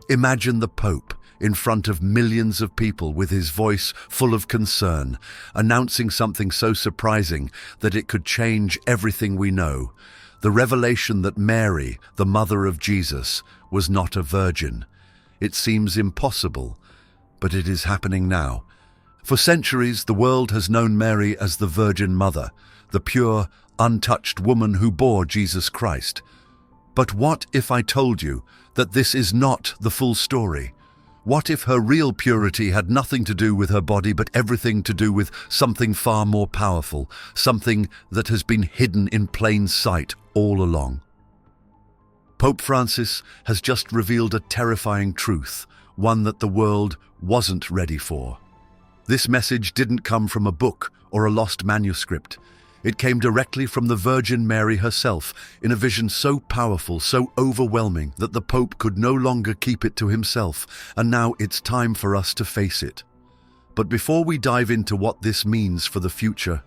Imagine the Pope in front of millions of people with his voice full of concern, announcing something so surprising that it could change everything we know. The revelation that Mary, the mother of Jesus, was not a virgin. It seems impossible, but it is happening now. For centuries, the world has known Mary as the Virgin Mother, the pure, untouched woman who bore Jesus Christ. But what if I told you that this is not the full story? What if her real purity had nothing to do with her body, but everything to do with something far more powerful, something that has been hidden in plain sight all along? Pope Francis has just revealed a terrifying truth, one that the world wasn't ready for. This message didn't come from a book or a lost manuscript. It came directly from the Virgin Mary herself, in a vision so powerful, so overwhelming, that the Pope could no longer keep it to himself, and now it's time for us to face it. But before we dive into what this means for the future,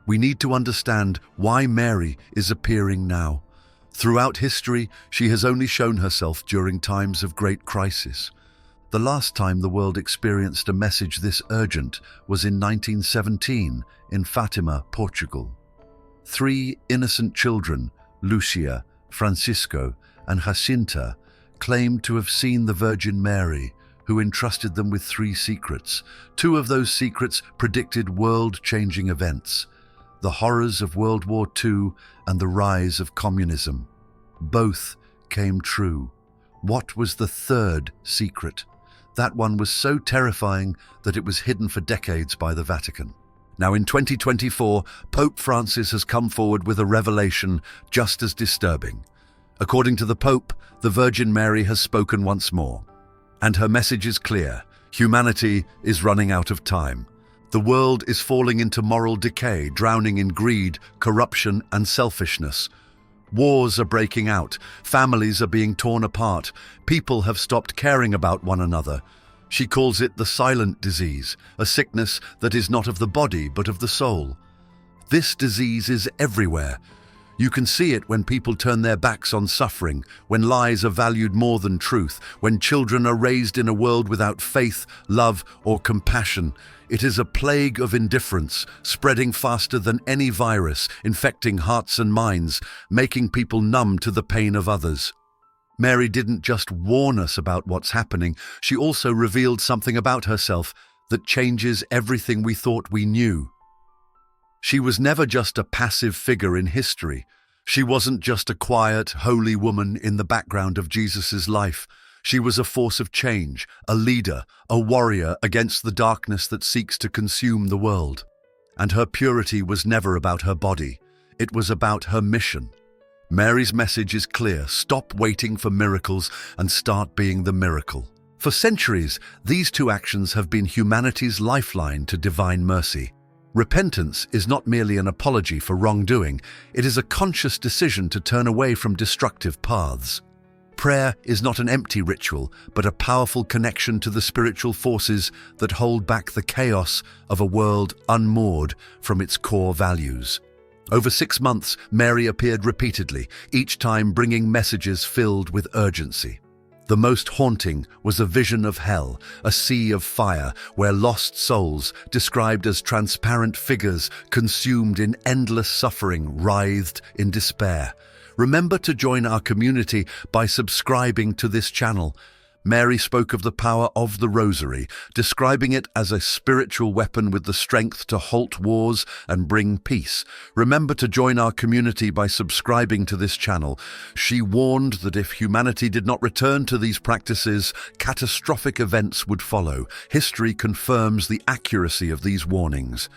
we need to understand why Mary is appearing now. Throughout history, she has only shown herself during times of great crisis. The last time the world experienced a message this urgent was in 1917 in Fatima, Portugal. 3 innocent children, Lucia, Francisco, and Jacinta, claimed to have seen the Virgin Mary, who entrusted them with 3 secrets. 2 of those secrets predicted world-changing events: the horrors of World War II and the rise of communism. Both came true. What was the 3rd secret? That one was so terrifying that it was hidden for decades by the Vatican. Now in 2024, Pope Francis has come forward with a revelation just as disturbing. According to the Pope, the Virgin Mary has spoken once more. And her message is clear: humanity is running out of time. The world is falling into moral decay, drowning in greed, corruption, and selfishness. Wars are breaking out, families are being torn apart, people have stopped caring about one another. She calls it the silent disease, a sickness that is not of the body but of the soul. This disease is everywhere. You can see it when people turn their backs on suffering, when lies are valued more than truth, when children are raised in a world without faith, love, or compassion. It is a plague of indifference, spreading faster than any virus, infecting hearts and minds, making people numb to the pain of others. Mary didn't just warn us about what's happening, she also revealed something about herself that changes everything we thought we knew. She was never just a passive figure in history. She wasn't just a quiet, holy woman in the background of Jesus' life. She was a force of change, a leader, a warrior against the darkness that seeks to consume the world. And her purity was never about her body. It was about her mission. Mary's message is clear: stop waiting for miracles and start being the miracle. For centuries, these 2 actions have been humanity's lifeline to divine mercy. Repentance is not merely an apology for wrongdoing, it is a conscious decision to turn away from destructive paths. Prayer is not an empty ritual, but a powerful connection to the spiritual forces that hold back the chaos of a world unmoored from its core values. Over 6 months, Mary appeared repeatedly, each time bringing messages filled with urgency. The most haunting was a vision of hell, a sea of fire where lost souls, described as transparent figures consumed in endless suffering, writhed in despair. Remember to join our community by subscribing to this channel. Mary spoke of the power of the Rosary, describing it as a spiritual weapon with the strength to halt wars and bring peace. Remember to join our community by subscribing to this channel. She warned that if humanity did not return to these practices, catastrophic events would follow. History confirms the accuracy of these warnings.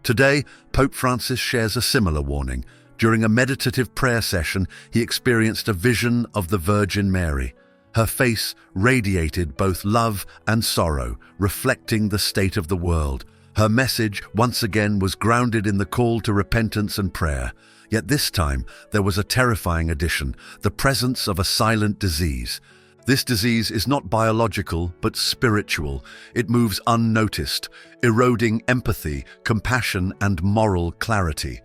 Today, Pope Francis shares a similar warning. During a meditative prayer session, he experienced a vision of the Virgin Mary. Her face radiated both love and sorrow, reflecting the state of the world. Her message, once again, was grounded in the call to repentance and prayer. Yet this time, there was a terrifying addition: the presence of a silent disease. This disease is not biological, but spiritual. It moves unnoticed, eroding empathy, compassion, and moral clarity.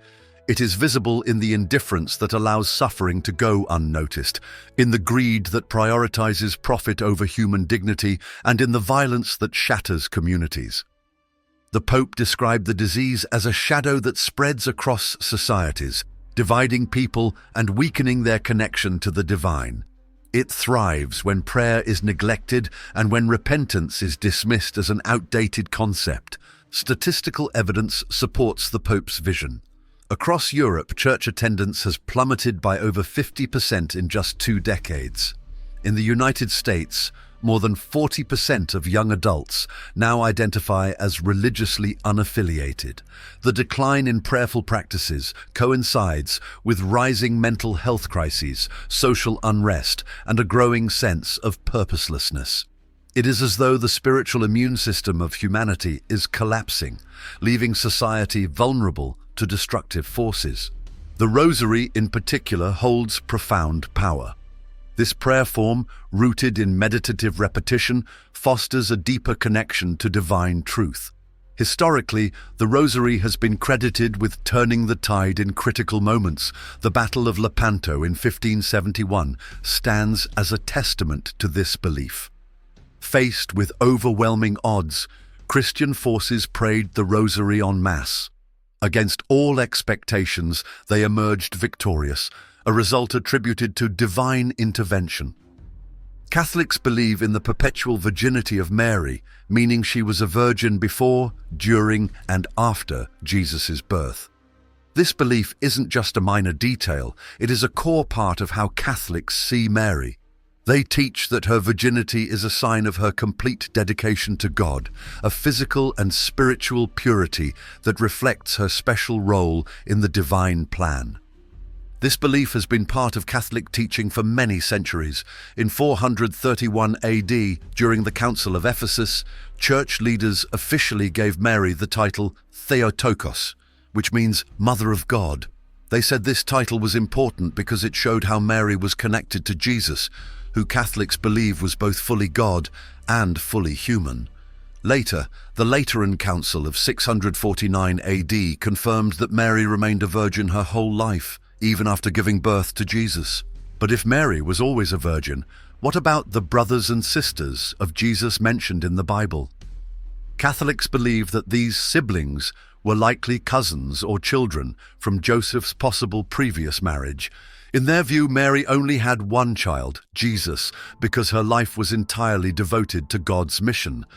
It is visible in the indifference that allows suffering to go unnoticed, in the greed that prioritizes profit over human dignity, and in the violence that shatters communities. The Pope described the disease as a shadow that spreads across societies, dividing people and weakening their connection to the divine. It thrives when prayer is neglected and when repentance is dismissed as an outdated concept. Statistical evidence supports the Pope's vision. Across Europe, church attendance has plummeted by over 50% in just 2 decades. In the United States, more than 40% of young adults now identify as religiously unaffiliated. The decline in prayerful practices coincides with rising mental health crises, social unrest, and a growing sense of purposelessness. It is as though the spiritual immune system of humanity is collapsing, leaving society vulnerable to destructive forces. The Rosary, in particular, holds profound power. This prayer form, rooted in meditative repetition, fosters a deeper connection to divine truth. Historically, the Rosary has been credited with turning the tide in critical moments. The Battle of Lepanto in 1571 stands as a testament to this belief. Faced with overwhelming odds, Christian forces prayed the Rosary en masse. Against all expectations, they emerged victorious, a result attributed to divine intervention. Catholics believe in the perpetual virginity of Mary, meaning she was a virgin before, during, and after Jesus' birth. This belief isn't just a minor detail, it is a core part of how Catholics see Mary. They teach that her virginity is a sign of her complete dedication to God, a physical and spiritual purity that reflects her special role in the divine plan. This belief has been part of Catholic teaching for many centuries. In 431 AD, during the Council of Ephesus, church leaders officially gave Mary the title Theotokos, which means Mother of God. They said this title was important because it showed how Mary was connected to Jesus, who Catholics believe was both fully God and fully human. Later, the Lateran Council of 649 AD confirmed that Mary remained a virgin her whole life, even after giving birth to Jesus. But if Mary was always a virgin, what about the brothers and sisters of Jesus mentioned in the Bible? Catholics believe that these siblings were likely cousins or children from Joseph's possible previous marriage. In their view, Mary only had one child, Jesus, because her life was entirely devoted to God's mission.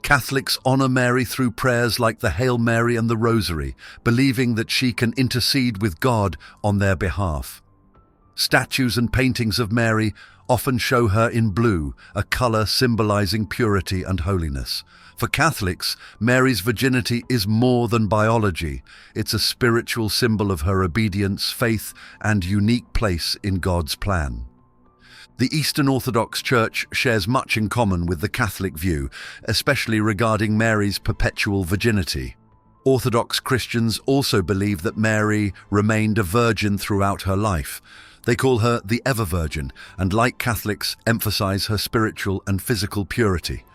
Catholics honor Mary through prayers like the Hail Mary and the Rosary, believing that she can intercede with God on their behalf. Statues and paintings of Mary often show her in blue, a color symbolizing purity and holiness. For Catholics, Mary's virginity is more than biology. It's a spiritual symbol of her obedience, faith, and unique place in God's plan. The Eastern Orthodox Church shares much in common with the Catholic view, especially regarding Mary's perpetual virginity. Orthodox Christians also believe that Mary remained a virgin throughout her life. They call her the Ever-Virgin, and like Catholics, emphasize her spiritual and physical purity.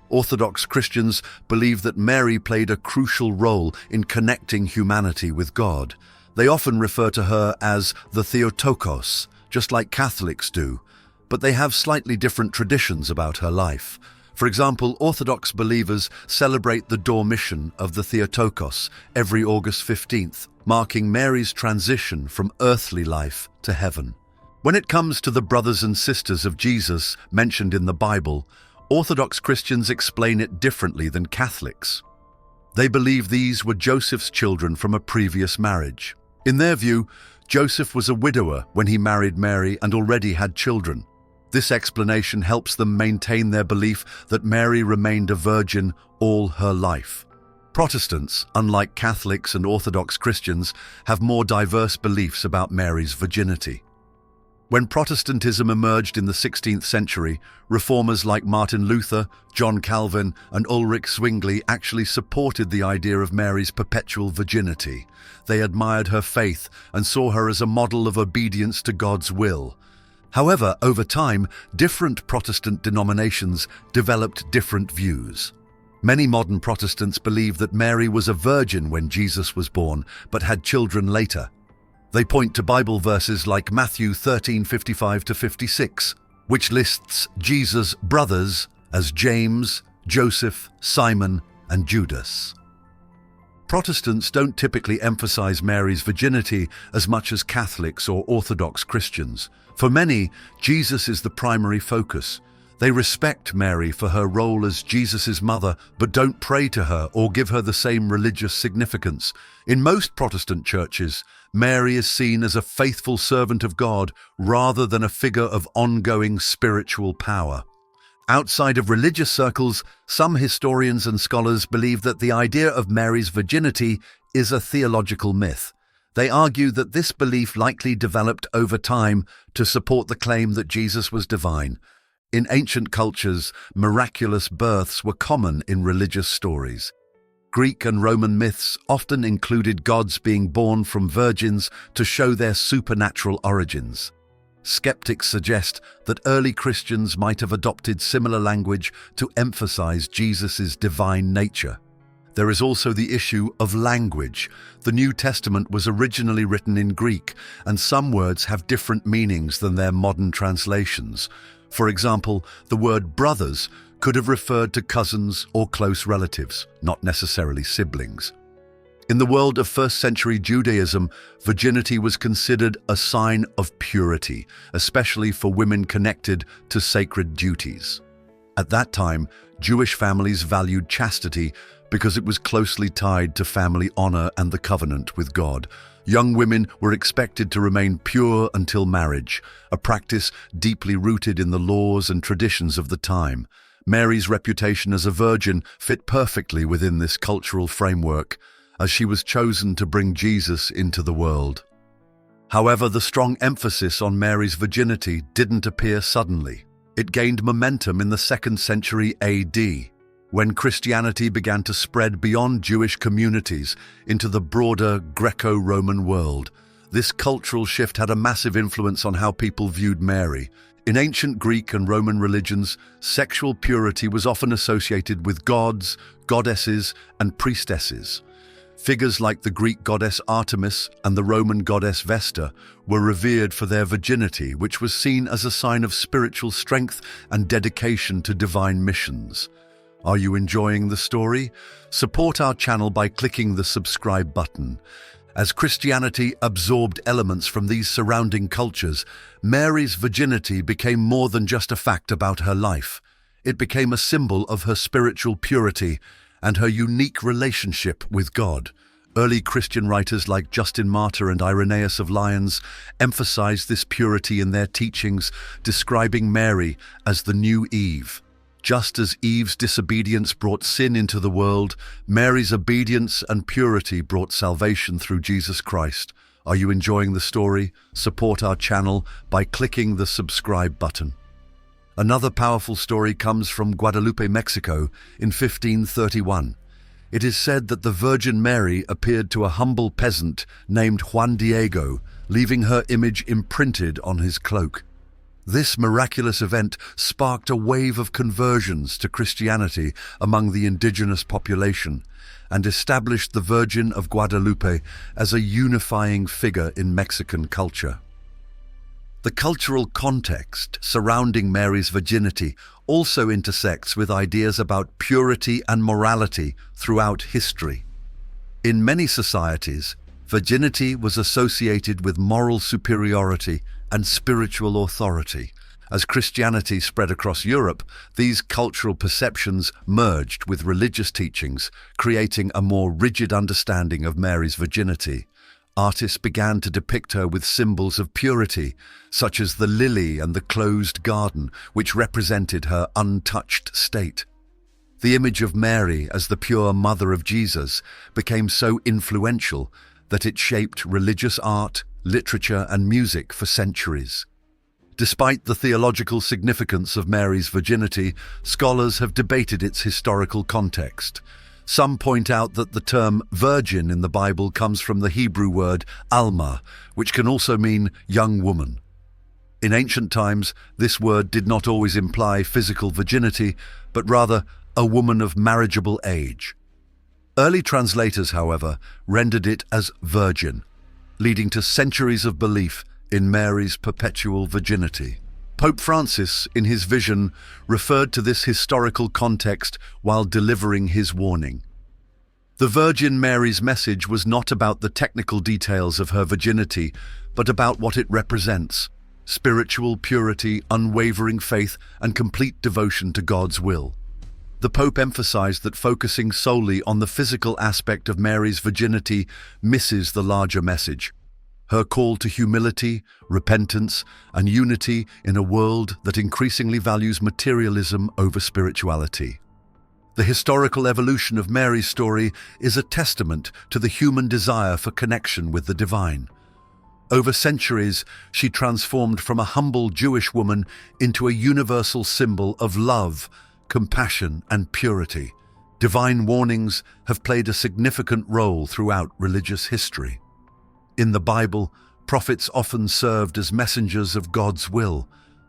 Orthodox Christians believe that Mary played a crucial role in connecting humanity with God. They often refer to her as the Theotokos, just like Catholics do, but they have slightly different traditions about her life. For example, Orthodox believers celebrate the Dormition of the Theotokos every August 15th, marking Mary's transition from earthly life to heaven. When it comes to the brothers and sisters of Jesus mentioned in the Bible, Orthodox Christians explain it differently than Catholics. They believe these were Joseph's children from a previous marriage. In their view, Joseph was a widower when he married Mary and already had children. This explanation helps them maintain their belief that Mary remained a virgin all her life. Protestants, unlike Catholics and Orthodox Christians, have more diverse beliefs about Mary's virginity. When Protestantism emerged in the 16th century, reformers like Martin Luther, John Calvin, and Ulrich Zwingli actually supported the idea of Mary's perpetual virginity. They admired her faith and saw her as a model of obedience to God's will. However, over time, different Protestant denominations developed different views. Many modern Protestants believe that Mary was a virgin when Jesus was born, but had children later. They point to Bible verses like Matthew 13:55-56, which lists Jesus' brothers as James, Joseph, Simon, and Judas. Protestants don't typically emphasize Mary's virginity as much as Catholics or Orthodox Christians. For many, Jesus is the primary focus. They respect Mary for her role as Jesus' mother, but don't pray to her or give her the same religious significance. In most Protestant churches, Mary is seen as a faithful servant of God rather than a figure of ongoing spiritual power. Outside of religious circles, some historians and scholars believe that the idea of Mary's virginity is a theological myth. They argue that this belief likely developed over time to support the claim that Jesus was divine. In ancient cultures, miraculous births were common in religious stories. Greek and Roman myths often included gods being born from virgins to show their supernatural origins. Skeptics suggest that early Christians might have adopted similar language to emphasize Jesus' divine nature. There is also the issue of language. The New Testament was originally written in Greek, and some words have different meanings than their modern translations. For example, the word brothers could have referred to cousins or close relatives, not necessarily siblings. In the world of first-century Judaism, virginity was considered a sign of purity, especially for women connected to sacred duties. At that time, Jewish families valued chastity because it was closely tied to family honor and the covenant with God. Young women were expected to remain pure until marriage, a practice deeply rooted in the laws and traditions of the time. Mary's reputation as a virgin fit perfectly within this cultural framework, as she was chosen to bring Jesus into the world. However, the strong emphasis on Mary's virginity didn't appear suddenly. It gained momentum in the 2nd century AD, when Christianity began to spread beyond Jewish communities into the broader Greco-Roman world. This cultural shift had a massive influence on how people viewed Mary. In ancient Greek and Roman religions, sexual purity was often associated with gods, goddesses, and priestesses. Figures like the Greek goddess Artemis and the Roman goddess Vesta were revered for their virginity, which was seen as a sign of spiritual strength and dedication to divine missions. Are you enjoying the story? Support our channel by clicking the subscribe button. As Christianity absorbed elements from these surrounding cultures, Mary's virginity became more than just a fact about her life. It became a symbol of her spiritual purity and her unique relationship with God. Early Christian writers like Justin Martyr and Irenaeus of Lyons emphasized this purity in their teachings, describing Mary as the new Eve. Just as Eve's disobedience brought sin into the world, Mary's obedience and purity brought salvation through Jesus Christ. Are you enjoying the story? Support our channel by clicking the subscribe button. Another powerful story comes from Guadalupe, Mexico, in 1531. It is said that the Virgin Mary appeared to a humble peasant named Juan Diego, leaving her image imprinted on his cloak. This miraculous event sparked a wave of conversions to Christianity among the indigenous population and established the Virgin of Guadalupe as a unifying figure in Mexican culture. The cultural context surrounding Mary's virginity also intersects with ideas about purity and morality throughout history. In many societies, virginity was associated with moral superiority and spiritual authority. As Christianity spread across Europe, these cultural perceptions merged with religious teachings, creating a more rigid understanding of Mary's virginity. Artists began to depict her with symbols of purity, such as the lily and the closed garden, which represented her untouched state. The image of Mary as the pure mother of Jesus became so influential that it shaped religious art, literature, and music for centuries. Despite the theological significance of Mary's virginity, scholars have debated its historical context. Some point out that the term virgin in the Bible comes from the Hebrew word alma, which can also mean young woman. In ancient times, this word did not always imply physical virginity, but rather a woman of marriageable age. Early translators, however, rendered it as virgin, leading to centuries of belief in Mary's perpetual virginity. Pope Francis, in his vision, referred to this historical context while delivering his warning. The Virgin Mary's message was not about the technical details of her virginity, but about what it represents: spiritual purity, unwavering faith, and complete devotion to God's will. The Pope emphasized that focusing solely on the physical aspect of Mary's virginity misses the larger message: her call to humility, repentance, and unity in a world that increasingly values materialism over spirituality. The historical evolution of Mary's story is a testament to the human desire for connection with the divine. Over centuries, she transformed from a humble Jewish woman into a universal symbol of love, compassion, and purity. Divine warnings have played a significant role throughout religious history. In the Bible, prophets often served as messengers of God's will,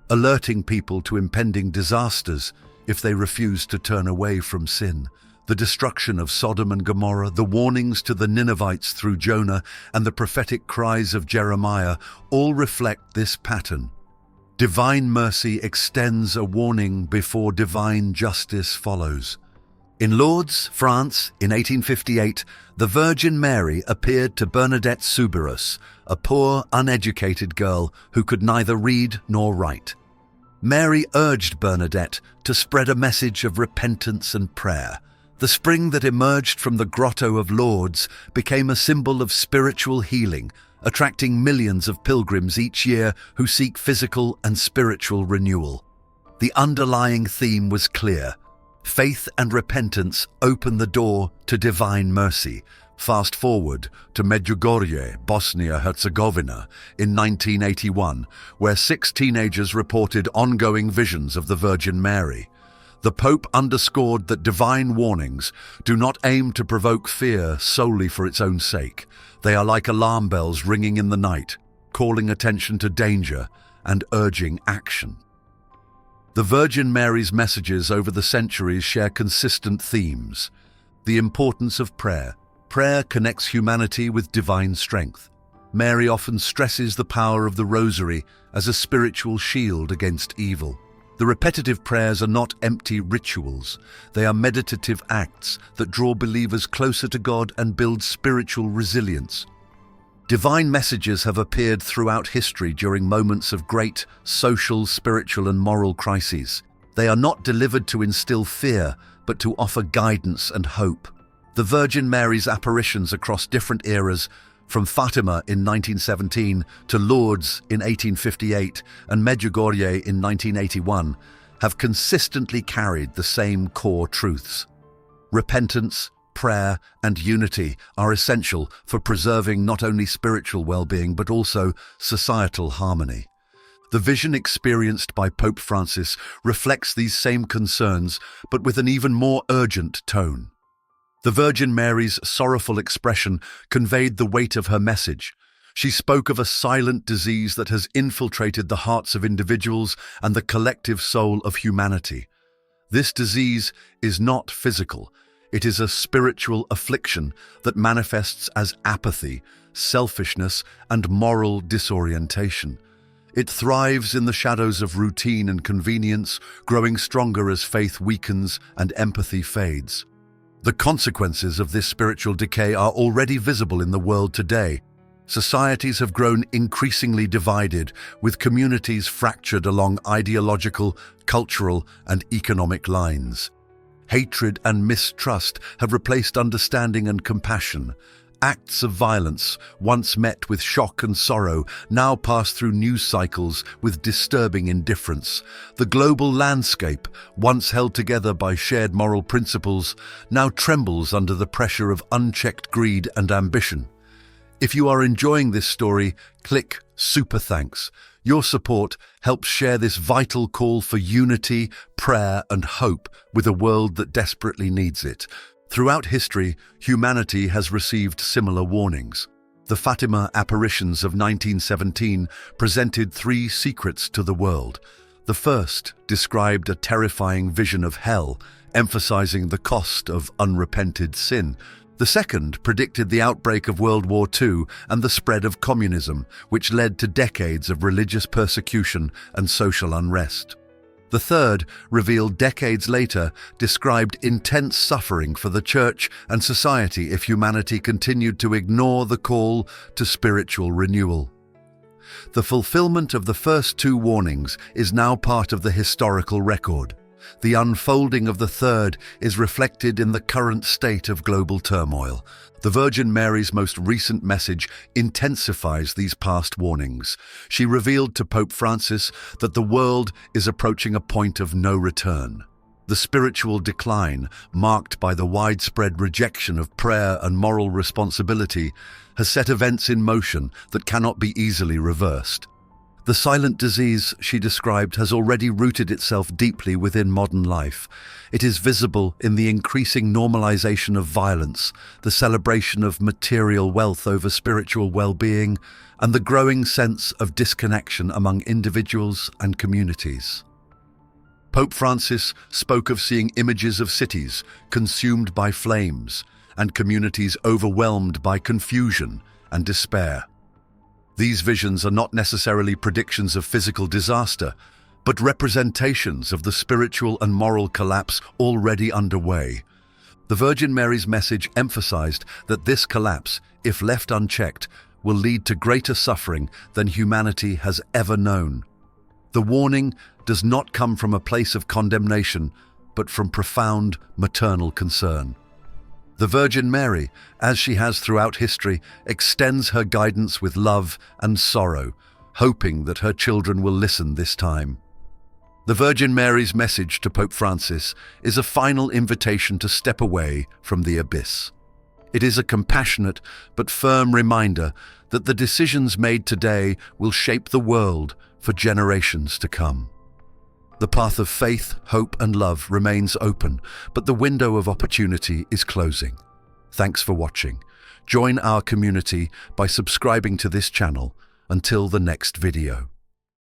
alerting people to impending disasters if they refused to turn away from sin. The destruction of Sodom and Gomorrah, the warnings to the Ninevites through Jonah, and the prophetic cries of Jeremiah all reflect this pattern. Divine mercy extends a warning before divine justice follows. In Lourdes, France, in 1858, the Virgin Mary appeared to Bernadette Soubirous, a poor, uneducated girl who could neither read nor write. Mary urged Bernadette to spread a message of repentance and prayer. The spring that emerged from the grotto of Lourdes became a symbol of spiritual healing, attracting millions of pilgrims each year who seek physical and spiritual renewal. The underlying theme was clear: faith and repentance open the door to divine mercy. Fast forward to Medjugorje, Bosnia-Herzegovina, in 1981, where 6 teenagers reported ongoing visions of the Virgin Mary. The Pope underscored that divine warnings do not aim to provoke fear solely for its own sake. They are like alarm bells ringing in the night, calling attention to danger and urging action. The Virgin Mary's messages over the centuries share consistent themes: the importance of prayer. Prayer connects humanity with divine strength. Mary often stresses the power of the Rosary as a spiritual shield against evil. The repetitive prayers are not empty rituals. They are meditative acts that draw believers closer to God and build spiritual resilience. Divine messages have appeared throughout history during moments of great social, spiritual, and moral crises. They are not delivered to instill fear, but to offer guidance and hope. The Virgin Mary's apparitions across different eras, from Fatima in 1917 to Lourdes in 1858 and Medjugorje in 1981, have consistently carried the same core truths. Repentance, prayer, and unity are essential for preserving not only spiritual well-being but also societal harmony. The vision experienced by Pope Francis reflects these same concerns, but with an even more urgent tone. The Virgin Mary's sorrowful expression conveyed the weight of her message. She spoke of a silent disease that has infiltrated the hearts of individuals and the collective soul of humanity. This disease is not physical. It is a spiritual affliction that manifests as apathy, selfishness, and moral disorientation. It thrives in the shadows of routine and convenience, growing stronger as faith weakens and empathy fades. The consequences of this spiritual decay are already visible in the world today. Societies have grown increasingly divided, with communities fractured along ideological, cultural, and economic lines. Hatred and mistrust have replaced understanding and compassion. Acts of violence, once met with shock and sorrow, now pass through news cycles with disturbing indifference. The global landscape, once held together by shared moral principles, now trembles under the pressure of unchecked greed and ambition. If you are enjoying this story, click Super Thanks. Your support helps share this vital call for unity, prayer, and hope with a world that desperately needs it. Throughout history, humanity has received similar warnings. The Fatima apparitions of 1917 presented three secrets to the world. The first described a terrifying vision of hell, emphasizing the cost of unrepented sin. The second predicted the outbreak of World War II and the spread of communism, which led to decades of religious persecution and social unrest. The third, revealed decades later, described intense suffering for the Church and society if humanity continued to ignore the call to spiritual renewal. The fulfillment of the first two warnings is now part of the historical record. The unfolding of the third is reflected in the current state of global turmoil. The Virgin Mary's most recent message intensifies these past warnings. She revealed to Pope Francis that the world is approaching a point of no return. The spiritual decline, marked by the widespread rejection of prayer and moral responsibility, has set events in motion that cannot be easily reversed. The silent disease she described has already rooted itself deeply within modern life. It is visible in the increasing normalization of violence, the celebration of material wealth over spiritual well-being, and the growing sense of disconnection among individuals and communities. Pope Francis spoke of seeing images of cities consumed by flames and communities overwhelmed by confusion and despair. These visions are not necessarily predictions of physical disaster, but representations of the spiritual and moral collapse already underway. The Virgin Mary's message emphasized that this collapse, if left unchecked, will lead to greater suffering than humanity has ever known. The warning does not come from a place of condemnation, but from profound maternal concern. The Virgin Mary, as she has throughout history, extends her guidance with love and sorrow, hoping that her children will listen this time. The Virgin Mary's message to Pope Francis is a final invitation to step away from the abyss. It is a compassionate but firm reminder that the decisions made today will shape the world for generations to come. The path of faith, hope, and love remains open, but the window of opportunity is closing. Thanks for watching. Join our community by subscribing to this channel. Until the next video.